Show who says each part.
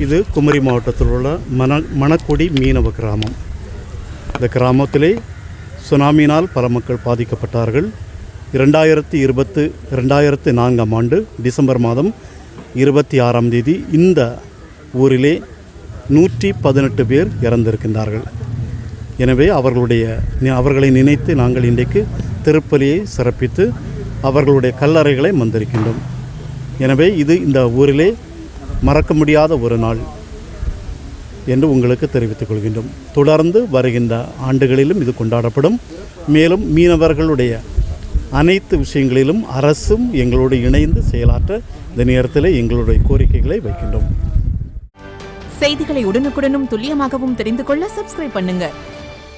Speaker 1: இது குமரி மாவட்டத்தில் உள்ள மணக்குடி மீனவ கிராமம். இந்த கிராமத்திலே சுனாமியினால் பல மக்கள் பாதிக்கப்பட்டார்கள். 2024 ஆண்டு டிசம்பர் மாதம் 26ஆம் தேதி இந்த ஊரிலே 118 பேர் இறந்திருக்கின்றார்கள். எனவே அவர்களை நினைத்து நாங்கள் இன்றைக்கு திருப்பலியை சிறப்பித்து அவர்களுடைய கல்லறைகளை மந்திரிக்கின்றோம். எனவே இது இந்த ஊரிலே மறக்க முடியாத ஒரு நாள் என்று உங்களுக்கு தெரிவித்துக் கொள்கின்றோம். தொடர்ந்து வருகின்ற ஆண்டுகளிலும் இது கொண்டாடப்படும். மேலும் மீனவர்களுடைய அனைத்து விஷயங்களிலும் அரசும் எங்களோடு இணைந்து செயலாற்ற இந்த நேரத்தில் எங்களுடைய கோரிக்கைகளை வைக்கின்றோம்.
Speaker 2: செய்திகளை உடனுக்குடனும் துல்லியமாகவும் தெரிந்து கொள்ள சப்ஸ்கிரைப் பண்ணுங்க.